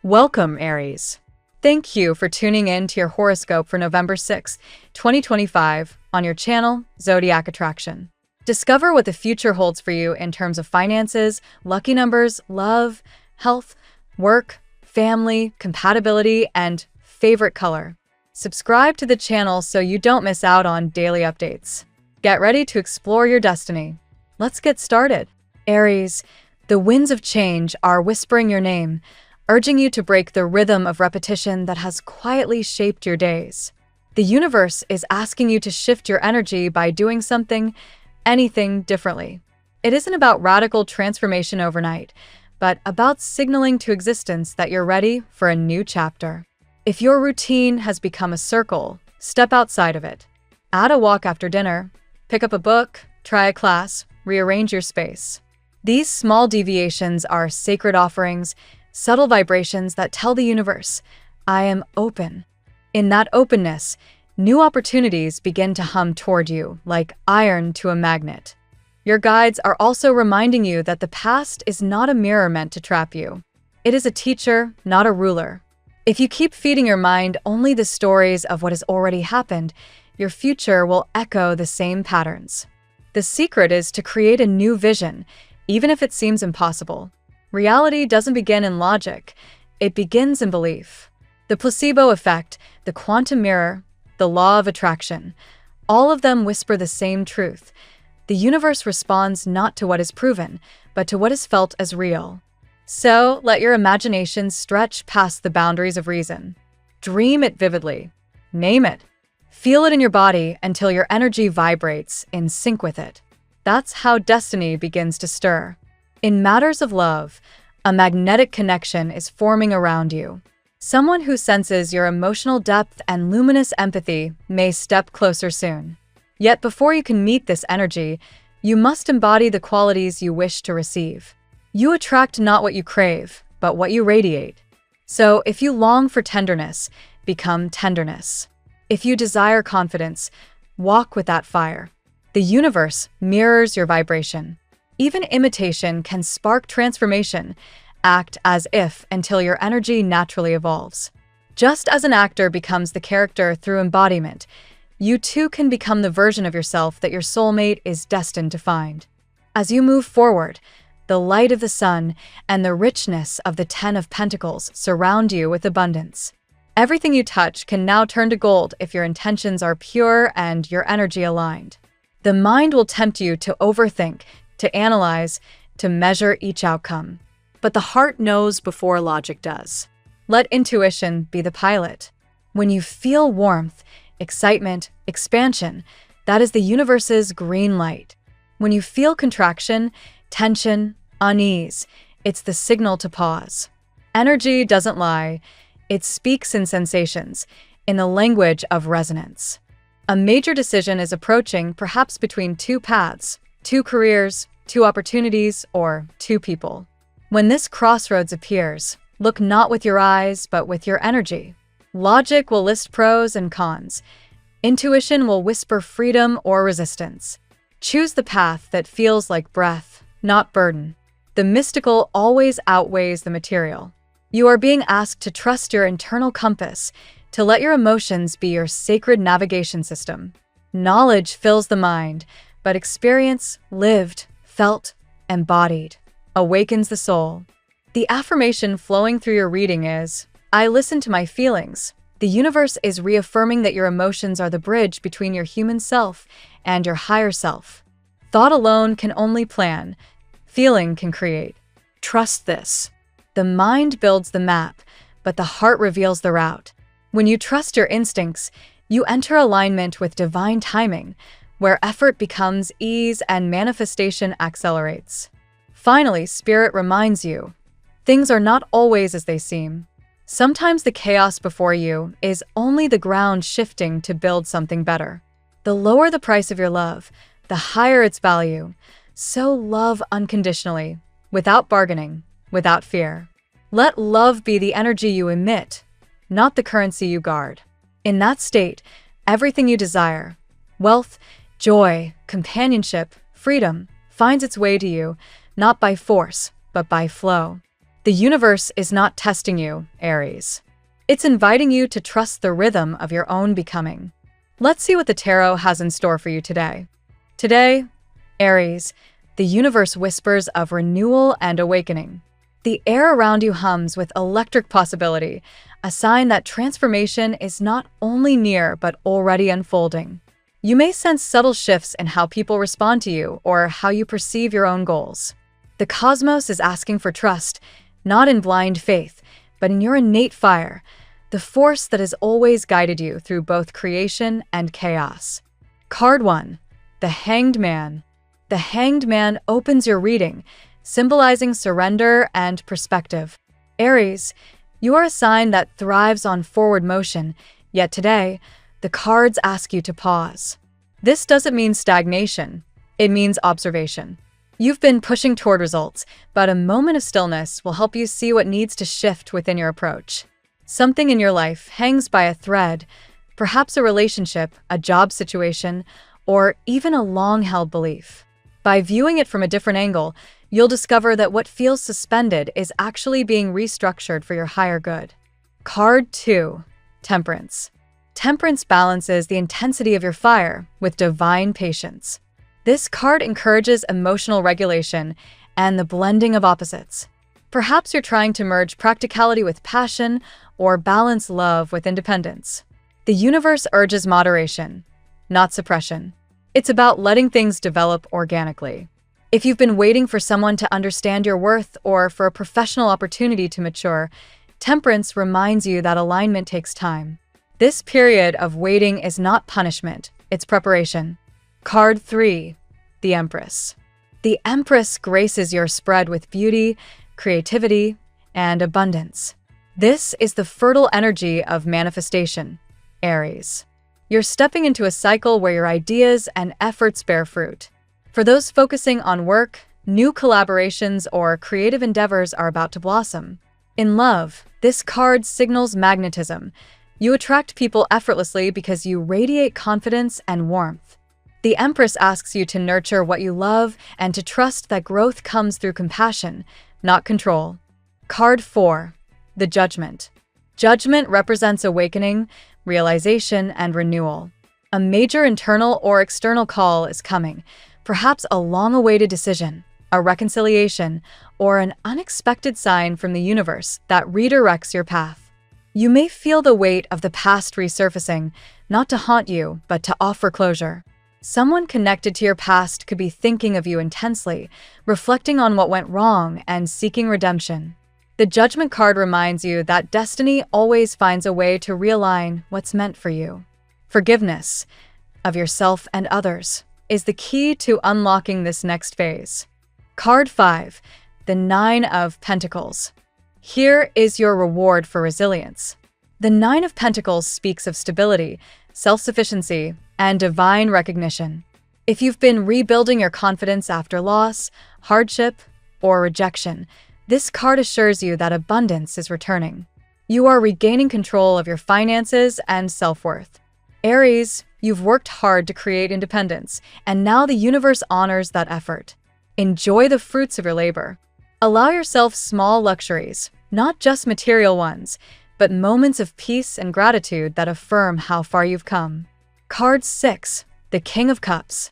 Welcome, Aries. Thank you for tuning in to your horoscope for November 6, 2025, on your channel, Zodiac Attraction. Discover what the future holds for you in terms of finances, lucky numbers, love, health, work, family, compatibility, and favorite color. Subscribe to the channel so you don't miss out on daily updates. Get ready to explore your destiny. Let's get started. Aries, the winds of change are whispering your name, urging you to break the rhythm of repetition that has quietly shaped your days. The universe is asking you to shift your energy by doing anything differently. It isn't about radical transformation overnight, but about signaling to existence that you're ready for a new chapter. If your routine has become a circle, step outside of it. Add a walk after dinner, pick up a book, try a class, rearrange your space. These small deviations are sacred offerings, subtle vibrations that tell the universe, I am open. In that openness, new opportunities begin to hum toward you like iron to a magnet. Your guides are also reminding you that the past is not a mirror meant to trap you. It is a teacher, not a ruler. If you keep feeding your mind only the stories of what has already happened, your future will echo the same patterns. The secret is to create a new vision, even if it seems impossible. Reality doesn't begin in logic, it begins in belief. The placebo effect, the quantum mirror, the law of attraction, all of them whisper the same truth. The universe responds not to what is proven, but to what is felt as real. So let your imagination stretch past the boundaries of reason. Dream it vividly. Name it. Feel it in your body until your energy vibrates in sync with it. That's how destiny begins to stir. In matters of love, a magnetic connection is forming around you. Someone who senses your emotional depth and luminous empathy may step closer soon. Yet before you can meet this energy, you must embody the qualities you wish to receive. You attract not what you crave, but what you radiate. So if you long for tenderness, become tenderness. If you desire confidence, walk with that fire. The universe mirrors your vibration. Even imitation can spark transformation. Act as if until your energy naturally evolves. Just as an actor becomes the character through embodiment, you too can become the version of yourself that your soulmate is destined to find. As you move forward, the light of the sun and the richness of the Ten of Pentacles surround you with abundance. Everything you touch can now turn to gold if your intentions are pure and your energy aligned. The mind will tempt you to overthink, to analyze, to measure each outcome. But the heart knows before logic does. Let intuition be the pilot. When you feel warmth, excitement, expansion, that is the universe's green light. When you feel contraction, tension, unease, it's the signal to pause. Energy doesn't lie. It speaks in sensations, in the language of resonance. A major decision is approaching, perhaps between two paths, two careers, two opportunities, or two people. When this crossroads appears, look not with your eyes, but with your energy. Logic will list pros and cons. Intuition will whisper freedom or resistance. Choose the path that feels like breath, not burden. The mystical always outweighs the material. You are being asked to trust your internal compass, to let your emotions be your sacred navigation system. Knowledge fills the mind, but experience, lived, felt, embodied, awakens the soul. The affirmation flowing through your reading is, I listen to my feelings. The universe is reaffirming that your emotions are the bridge between your human self and your higher self. Thought alone can only plan. Feeling can create. Trust this. The mind builds the map, but the heart reveals the route. When you trust your instincts, you enter alignment with divine timing, where effort becomes ease and manifestation accelerates. Finally, Spirit reminds you, things are not always as they seem. Sometimes the chaos before you is only the ground shifting to build something better. The lower the price of your love, the higher its value. So love unconditionally, without bargaining, without fear. Let love be the energy you emit, not the currency you guard. In that state, everything you desire, wealth, joy, companionship, freedom, finds its way to you, not by force, but by flow. The universe is not testing you, Aries. It's inviting you to trust the rhythm of your own becoming. Let's see what the tarot has in store for you today. Today, Aries, the universe whispers of renewal and awakening. The air around you hums with electric possibility, a sign that transformation is not only near but already unfolding. You may sense subtle shifts in how people respond to you or how you perceive your own goals. The cosmos is asking for trust, not in blind faith, but in your innate fire, the force that has always guided you through both creation and chaos. Card 1. The Hanged Man. The Hanged Man opens your reading, symbolizing surrender and perspective. Aries, you are a sign that thrives on forward motion, yet today, the cards ask you to pause. This doesn't mean stagnation, it means observation. You've been pushing toward results, but a moment of stillness will help you see what needs to shift within your approach. Something in your life hangs by a thread, perhaps a relationship, a job situation, or even a long-held belief. By viewing it from a different angle, you'll discover that what feels suspended is actually being restructured for your higher good. Card 2. Temperance. Temperance balances the intensity of your fire with divine patience. This card encourages emotional regulation and the blending of opposites. Perhaps you're trying to merge practicality with passion or balance love with independence. The universe urges moderation, not suppression. It's about letting things develop organically. If you've been waiting for someone to understand your worth or for a professional opportunity to mature, Temperance reminds you that alignment takes time. This period of waiting is not punishment, it's preparation. Card 3. The Empress. The Empress graces your spread with beauty, creativity, and abundance. This is the fertile energy of manifestation, Aries. You're stepping into a cycle where your ideas and efforts bear fruit. For those focusing on work, new collaborations or creative endeavors are about to blossom. In love, this card signals magnetism. You attract people effortlessly because you radiate confidence and warmth. The Empress asks you to nurture what you love and to trust that growth comes through compassion, not control. Card 4. The Judgment. Judgment represents awakening, realization, and renewal. A major internal or external call is coming, perhaps a long-awaited decision, a reconciliation, or an unexpected sign from the universe that redirects your path. You may feel the weight of the past resurfacing, not to haunt you, but to offer closure. Someone connected to your past could be thinking of you intensely, reflecting on what went wrong and seeking redemption. The Judgment card reminds you that destiny always finds a way to realign what's meant for you. Forgiveness of yourself and others is the key to unlocking this next phase. Card 5. The Nine of Pentacles. Here is your reward for resilience. The Nine of Pentacles speaks of stability, self-sufficiency, and divine recognition. If you've been rebuilding your confidence after loss, hardship, or rejection, this card assures you that abundance is returning. You are regaining control of your finances and self-worth. Aries, you've worked hard to create independence, and now the universe honors that effort. Enjoy the fruits of your labor. Allow yourself small luxuries, not just material ones, but moments of peace and gratitude that affirm how far you've come. Card 6. The King of Cups.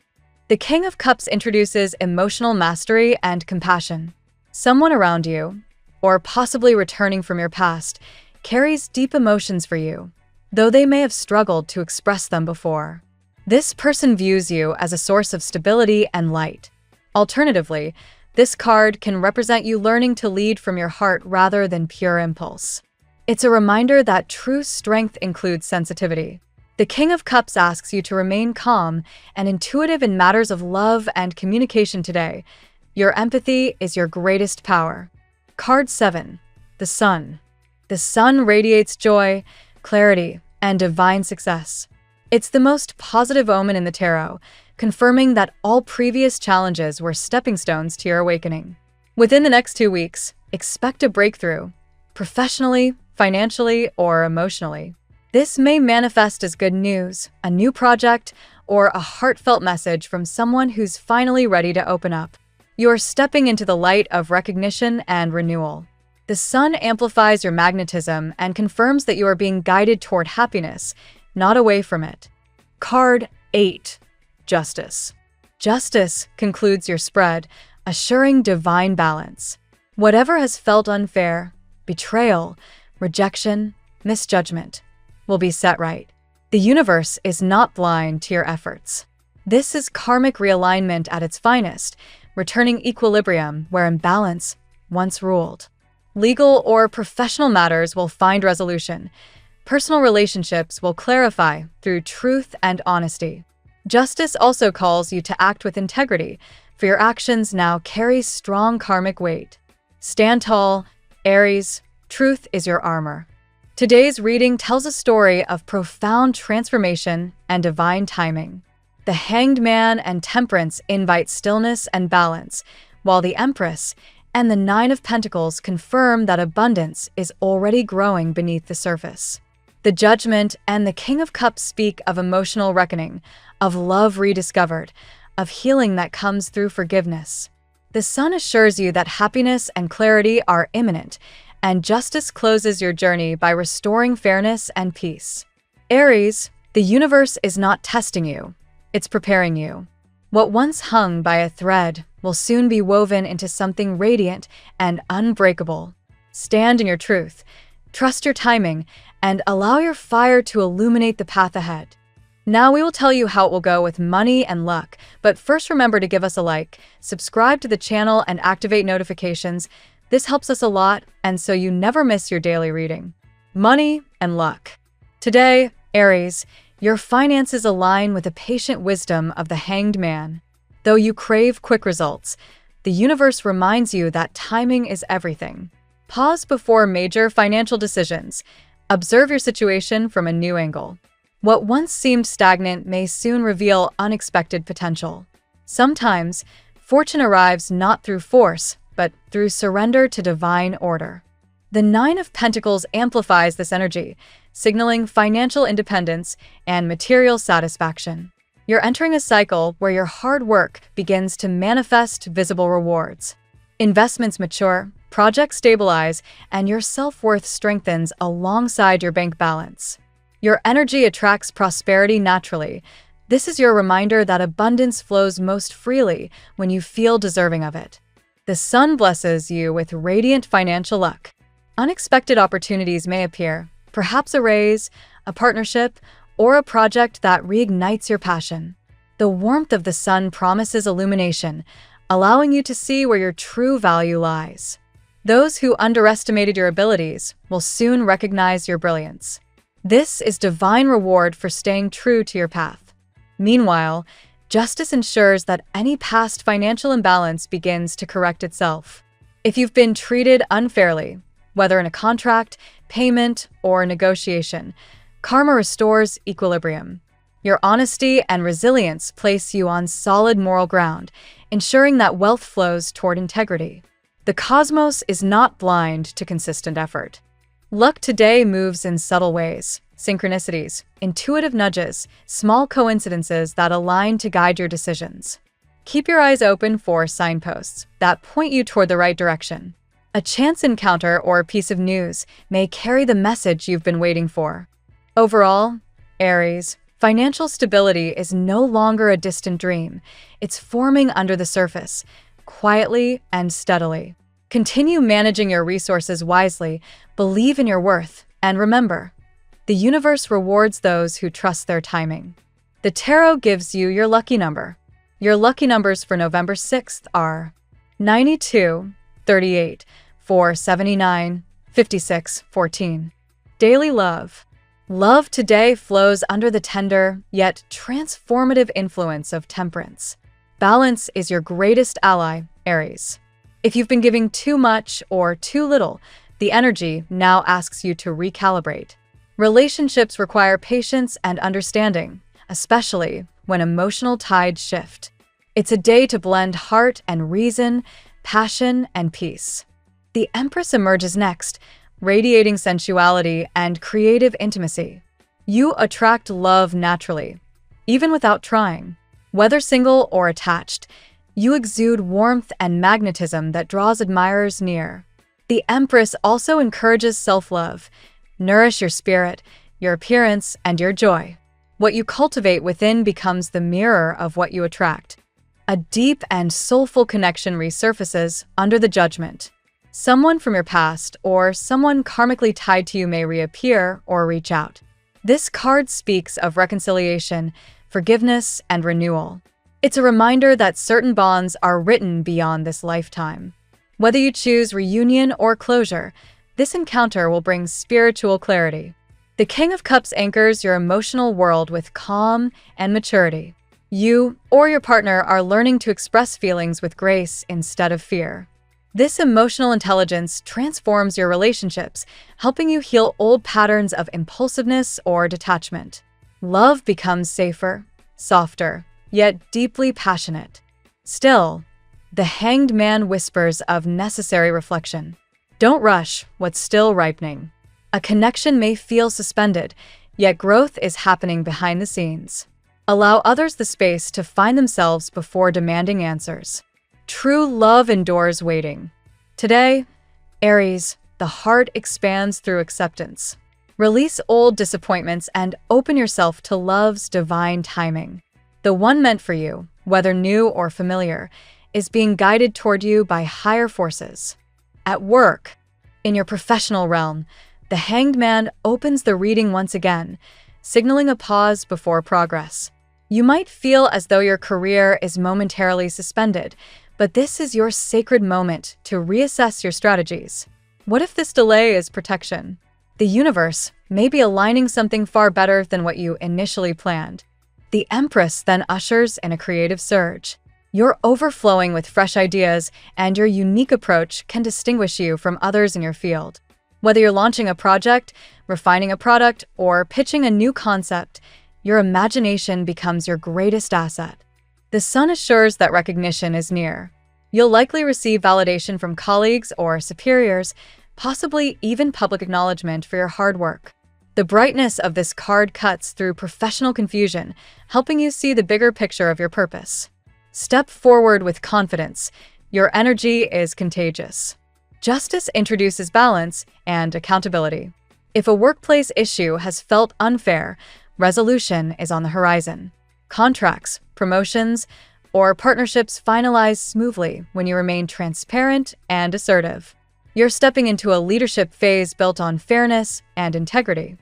The King of Cups introduces emotional mastery and compassion. Someone around you, or possibly returning from your past, carries deep emotions for you, though they may have struggled to express them before. This person views you as a source of stability and light. Alternatively, this card can represent you learning to lead from your heart rather than pure impulse. It's a reminder that true strength includes sensitivity. The King of Cups asks you to remain calm and intuitive in matters of love and communication today. Your empathy is your greatest power. Card 7. The Sun. The Sun radiates joy, clarity, and divine success. It's the most positive omen in the tarot, confirming that all previous challenges were stepping stones to your awakening. Within the next 2 weeks, expect a breakthrough, professionally, financially, or emotionally. This may manifest as good news, a new project, or a heartfelt message from someone who's finally ready to open up. You're stepping into the light of recognition and renewal. The sun amplifies your magnetism and confirms that you are being guided toward happiness, not away from it. Card 8. Justice. Justice concludes your spread, assuring divine balance. Whatever has felt unfair, betrayal, rejection, misjudgment, will be set right. The universe is not blind to your efforts. This is karmic realignment at its finest, returning equilibrium where imbalance once ruled. Legal or professional matters will find resolution. Personal relationships will clarify through truth and honesty. Justice also calls you to act with integrity, for your actions now carry strong karmic weight. Stand tall, Aries. Truth is your armor. Today's reading tells a story of profound transformation and divine timing. The Hanged Man and Temperance invite stillness and balance, while the Empress and the Nine of Pentacles confirm that abundance is already growing beneath the surface. The Judgment and the King of Cups speak of emotional reckoning, of love rediscovered, of healing that comes through forgiveness. The Sun assures you that happiness and clarity are imminent, and justice closes your journey by restoring fairness and peace. Aries, the universe is not testing you, it's preparing you. What once hung by a thread will soon be woven into something radiant and unbreakable. Stand in your truth, trust your timing, and allow your fire to illuminate the path ahead. Now we will tell you how it will go with money and luck, but first remember to give us a like, subscribe to the channel, and activate notifications. This helps us a lot, and so you never miss your daily reading. Money and luck. Today, Aries, your finances align with the patient wisdom of the Hanged Man. Though you crave quick results, the universe reminds you that timing is everything. Pause before major financial decisions. Observe your situation from a new angle. What once seemed stagnant may soon reveal unexpected potential. Sometimes, fortune arrives not through force, but through surrender to divine order. The Nine of Pentacles amplifies this energy, signaling financial independence and material satisfaction. You're entering a cycle where your hard work begins to manifest visible rewards. Investments mature, projects stabilize, and your self-worth strengthens alongside your bank balance. Your energy attracts prosperity naturally. This is your reminder that abundance flows most freely when you feel deserving of it. The Sun blesses you with radiant financial luck. Unexpected opportunities may appear, perhaps a raise, a partnership, or a project that reignites your passion. The warmth of the Sun promises illumination, allowing you to see where your true value lies. Those who underestimated your abilities will soon recognize your brilliance. This is divine reward for staying true to your path. Meanwhile, justice ensures that any past financial imbalance begins to correct itself. If you've been treated unfairly, whether in a contract, payment, or negotiation, karma restores equilibrium. Your honesty and resilience place you on solid moral ground, ensuring that wealth flows toward integrity. The cosmos is not blind to consistent effort. Luck today moves in subtle ways, synchronicities, intuitive nudges, small coincidences that align to guide your decisions. Keep your eyes open for signposts that point you toward the right direction. A chance encounter or piece of news may carry the message you've been waiting for. Overall, Aries, financial stability is no longer a distant dream. It's forming under the surface, quietly and steadily. Continue managing your resources wisely, believe in your worth, and remember, the universe rewards those who trust their timing. The tarot gives you your lucky number. Your lucky numbers for November 6th are 92, 38, 479, 56, 14. Daily love. Love today flows under the tender, yet transformative influence of temperance. Balance is your greatest ally, Aries. If you've been giving too much or too little, the energy now asks you to recalibrate. Relationships require patience and understanding, especially when emotional tides shift. It's a day to blend heart and reason, passion and peace. The Empress emerges next, radiating sensuality and creative intimacy. You attract love naturally, even without trying. Whether single or attached, you exude warmth and magnetism that draws admirers near. The Empress also encourages self-love. Nourish your spirit, your appearance, and your joy. What you cultivate within becomes the mirror of what you attract. A deep and soulful connection resurfaces under the Judgment. Someone from your past or someone karmically tied to you may reappear or reach out. This card speaks of reconciliation, forgiveness, and renewal. It's a reminder that certain bonds are written beyond this lifetime. Whether you choose reunion or closure, this encounter will bring spiritual clarity. The King of Cups anchors your emotional world with calm and maturity. You or your partner are learning to express feelings with grace instead of fear. This emotional intelligence transforms your relationships, helping you heal old patterns of impulsiveness or detachment. Love becomes safer, softer, yet deeply passionate. Still, the Hanged Man whispers of necessary reflection. Don't rush what's still ripening. A connection may feel suspended, yet growth is happening behind the scenes. Allow others the space to find themselves before demanding answers. True love endures waiting. Today, Aries, the heart expands through acceptance. Release old disappointments and open yourself to love's divine timing. The one meant for you, whether new or familiar, is being guided toward you by higher forces. At work, in your professional realm, the Hanged Man opens the reading once again, signaling a pause before progress. You might feel as though your career is momentarily suspended, but this is your sacred moment to reassess your strategies. What if this delay is protection? The universe may be aligning something far better than what you initially planned. The Empress then ushers in a creative surge. You're overflowing with fresh ideas, and your unique approach can distinguish you from others in your field. Whether you're launching a project, refining a product, or pitching a new concept, your imagination becomes your greatest asset. The Sun assures that recognition is near. You'll likely receive validation from colleagues or superiors, possibly even public acknowledgement for your hard work. The brightness of this card cuts through professional confusion, helping you see the bigger picture of your purpose. Step forward with confidence. Your energy is contagious. Justice introduces balance and accountability. If a workplace issue has felt unfair, resolution is on the horizon. Contracts, promotions, or partnerships finalize smoothly when you remain transparent and assertive. You're stepping into a leadership phase built on fairness and integrity.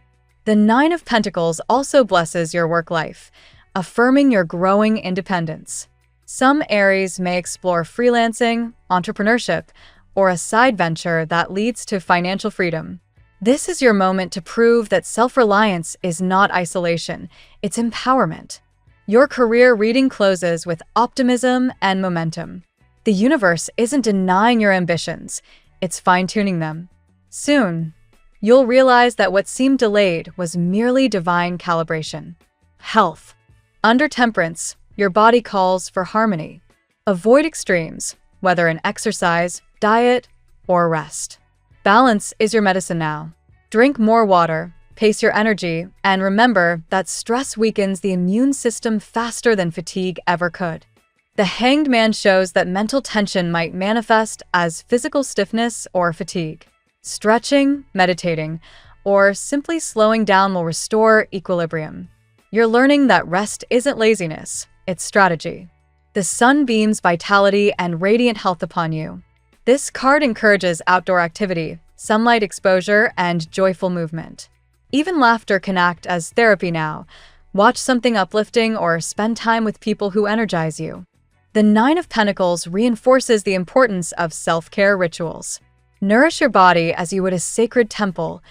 The Nine of Pentacles also blesses your work life, affirming your growing independence. Some Aries may explore freelancing, entrepreneurship, or a side venture that leads to financial freedom. This is your moment to prove that self-reliance is not isolation, it's empowerment. Your career reading closes with optimism and momentum. The universe isn't denying your ambitions, it's fine-tuning them. Soon, you'll realize that what seemed delayed was merely divine calibration. Health. Under Temperance, your body calls for harmony. Avoid extremes, whether in exercise, diet, or rest. Balance is your medicine now. Drink more water, pace your energy, and remember that stress weakens the immune system faster than fatigue ever could. The Hanged Man shows that mental tension might manifest as physical stiffness or fatigue. Stretching, meditating, or simply slowing down will restore equilibrium. You're learning that rest isn't laziness, it's strategy. The sun beams vitality and radiant health upon you. This card encourages outdoor activity, sunlight exposure, and joyful movement. Even laughter can act as therapy now. Watch something uplifting or spend time with people who energize you. The Nine of Pentacles reinforces the importance of self-care rituals. Nourish your body as you would a sacred temple.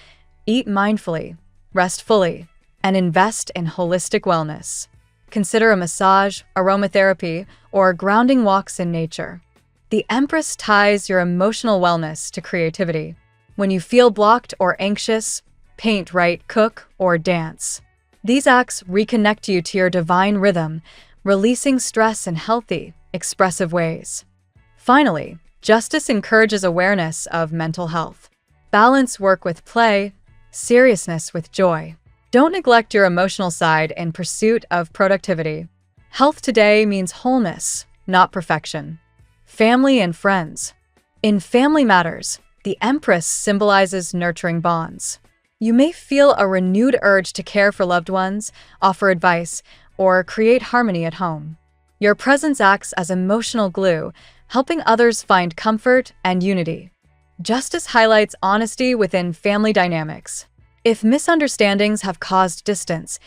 Eat mindfully, rest fully, and invest in holistic wellness. Consider a massage, aromatherapy, or grounding walks in nature. The Empress ties your emotional wellness to creativity. When you feel blocked or anxious, paint, write, cook, or dance. These acts reconnect you to your divine rhythm, releasing stress in healthy, expressive ways. Finally, Justice encourages awareness of mental health. Balance work with play, seriousness with joy. Don't neglect your emotional side in pursuit of productivity. Health today means wholeness, not perfection. Family and friends. In family matters, The Empress symbolizes nurturing bonds. You may feel a renewed urge to care for loved ones, offer advice, or create harmony at home. Your presence acts as emotional glue, helping others find comfort and unity. Justice highlights honesty within family dynamics. If misunderstandings have caused distance,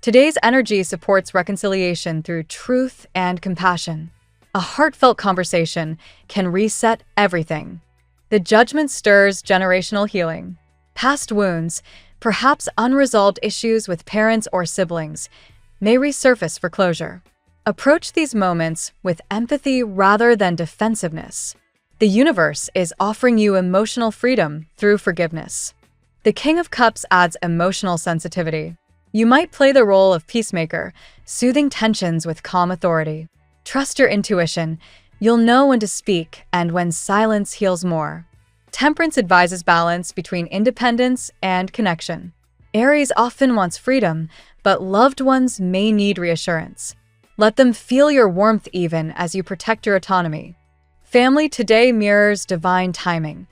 today's energy supports reconciliation through truth and compassion. A heartfelt conversation can reset everything. The Judgment stirs generational healing. Past wounds, perhaps unresolved issues with parents or siblings, may resurface for closure. Approach these moments with empathy rather than defensiveness. The universe is offering you emotional freedom through forgiveness. The King of Cups adds emotional sensitivity. You might play the role of peacemaker, soothing tensions with calm authority. Trust your intuition. You'll know when to speak and when silence heals more. Temperance advises balance between independence and connection. Aries often wants freedom, but loved ones may need reassurance. Let them feel your warmth even as you protect your autonomy. Family today mirrors divine timing.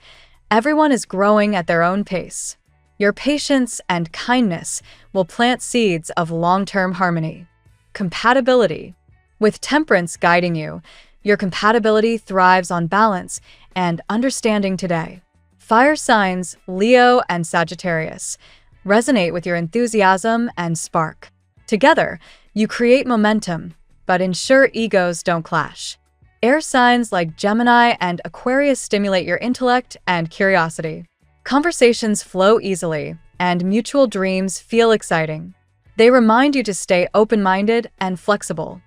Everyone is growing at their own pace. Your patience and kindness will plant seeds of long-term harmony. Compatibility. With Temperance guiding you, your compatibility thrives on balance and understanding today. Fire signs, Leo and Sagittarius, resonate with your enthusiasm and spark. Together, you create momentum, but ensure egos don't clash. Air signs like Gemini and Aquarius stimulate your intellect and curiosity. Conversations flow easily, and mutual dreams feel exciting. They remind you to stay open-minded and flexible.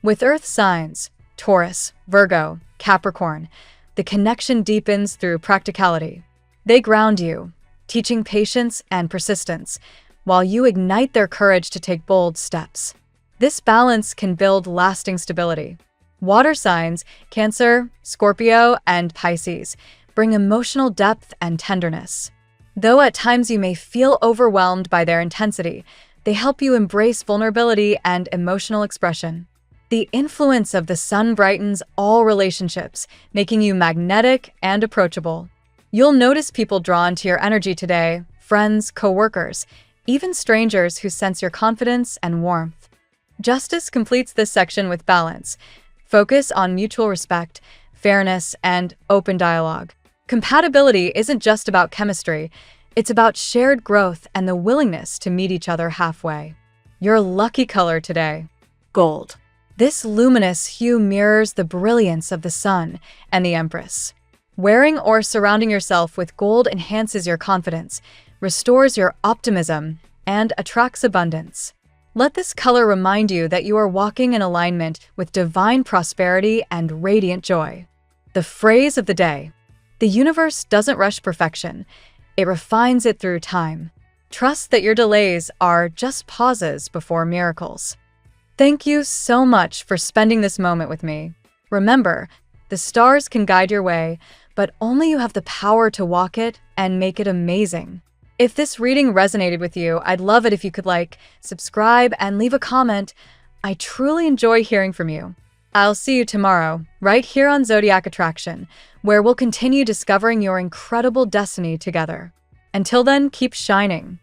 With Earth signs, Taurus, Virgo, Capricorn, the connection deepens through practicality. They ground you, teaching patience and persistence, while you ignite their courage to take bold steps. This balance can build lasting stability. Water signs, Cancer, Scorpio, and Pisces, bring emotional depth and tenderness. Though at times you may feel overwhelmed by their intensity, they help you embrace vulnerability and emotional expression. The influence of the sun brightens all relationships, making you magnetic and approachable. You'll notice people drawn to your energy today, friends, co-workers, even strangers who sense your confidence and warmth. Justice completes this section with balance. Focus on mutual respect, fairness, and open dialogue. Compatibility isn't just about chemistry, it's about shared growth and the willingness to meet each other halfway. Your lucky color today: gold. This luminous hue mirrors the brilliance of the sun and the Empress. Wearing or surrounding yourself with gold enhances your confidence, restores your optimism, and attracts abundance. Let this color remind you that you are walking in alignment with divine prosperity and radiant joy. The phrase of the day: the universe doesn't rush perfection, it refines it through time. Trust that your delays are just pauses before miracles. Thank you so much for spending this moment with me. Remember, the stars can guide your way, but only you have the power to walk it and make it amazing. If this reading resonated with you, I'd love it if you could like, subscribe, and leave a comment. I truly enjoy hearing from you. I'll see you tomorrow, right here on Zodiac Attraction, where we'll continue discovering your incredible destiny together. Until then, keep shining.